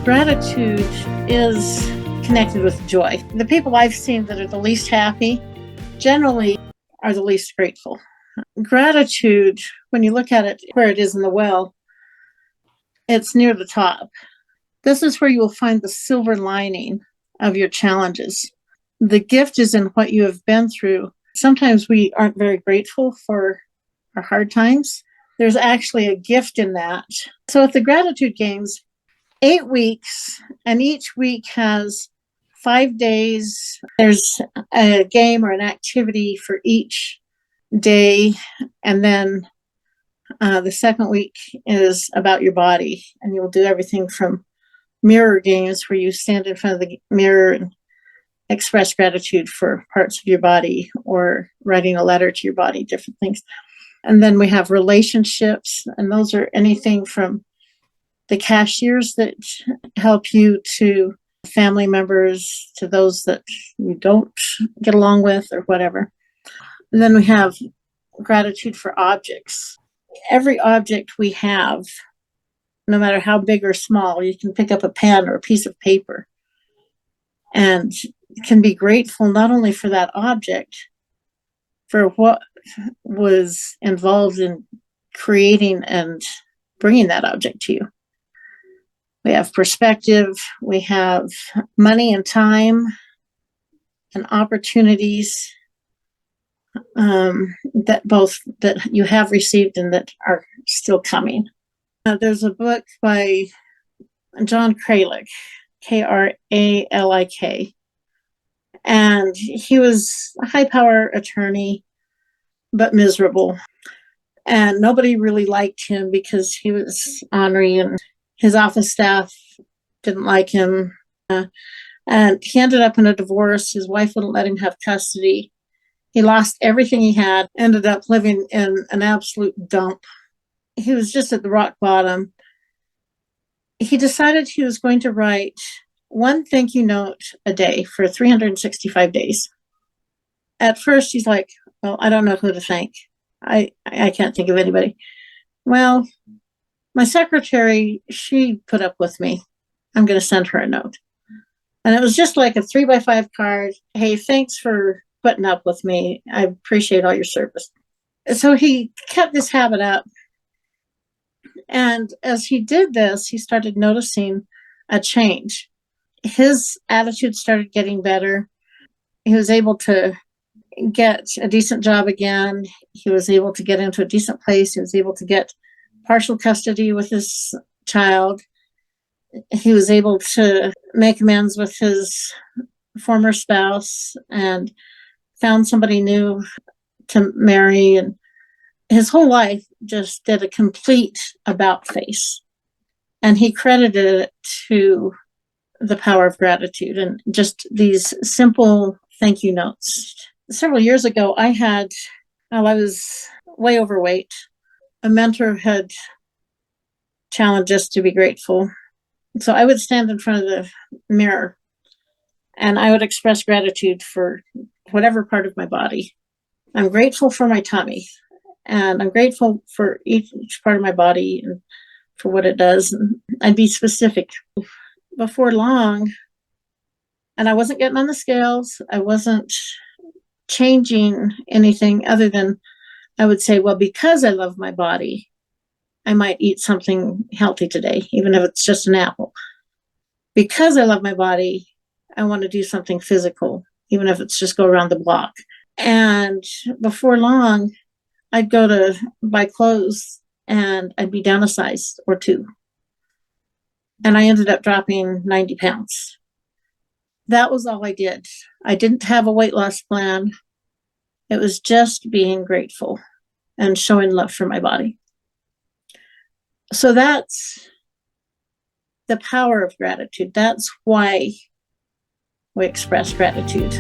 Gratitude is connected with joy. The people I've seen that are the least happy generally are the least grateful. Gratitude, when you look at it where it is in the well, it's near the top. This is where you will find the silver lining of your challenges. The gift is in what you have been through. Sometimes we aren't very grateful for our hard times. There's actually a gift in that. So at the Gratitude Games, 8 weeks, and each week has 5 days. There's a game or an activity for each day. And then the second week is about your body. And you'll do everything from mirror games where you stand in front of the mirror and express gratitude for parts of your body, or writing a letter to your body, different things. And then we have relationships, and those are anything from the cashiers that help you to family members, to those that you don't get along with or whatever. And then we have gratitude for objects. Every object we have, no matter how big or small, you can pick up a pen or a piece of paper and can be grateful not only for that object, for what was involved in creating and bringing that object to you. We have perspective, we have money and time and opportunities that you have received and that are still coming. There's a book by John Kralik, Kralik, and he was a high-power attorney, but miserable. And nobody really liked him because he was ornery, and his office staff didn't like him. And he ended up in a divorce. His wife wouldn't let him have custody. He lost everything he had, ended up living in an absolute dump. He was just at the rock bottom. He decided he was going to write one thank you note a day for 365 days. At first, he's like, well, I don't know who to thank. I can't think of anybody. Well, my secretary, she put up with me. I'm going to send her a note. And it was just like a 3x5 card. Hey, thanks for putting up with me. I appreciate all your service. So he kept this habit up. And as he did this, he started noticing a change. His attitude started getting better. He was able to get a decent job again. He was able to get into a decent place. He was able to get partial custody with his child. He was able to make amends with his former spouse and found somebody new to marry. And his whole life just did a complete about face. And he credited it to the power of gratitude and just these simple thank you notes. Several years ago, I was way overweight. A mentor had challenged us to be grateful. So I would stand in front of the mirror and I would express gratitude for whatever part of my body. I'm grateful for my tummy, and I'm grateful for each part of my body and for what it does. And I'd be specific. Before long, and I wasn't getting on the scales, I wasn't changing anything other than I would say, well, because I love my body, I might eat something healthy today, even if it's just an apple. Because I love my body, I want to do something physical, even if it's just go around the block. And before long, I'd go to buy clothes and I'd be down a size or 2. And I ended up dropping 90 pounds. That was all I did. I didn't have a weight loss plan. It was just being grateful and showing love for my body. So that's the power of gratitude. That's why we express gratitude.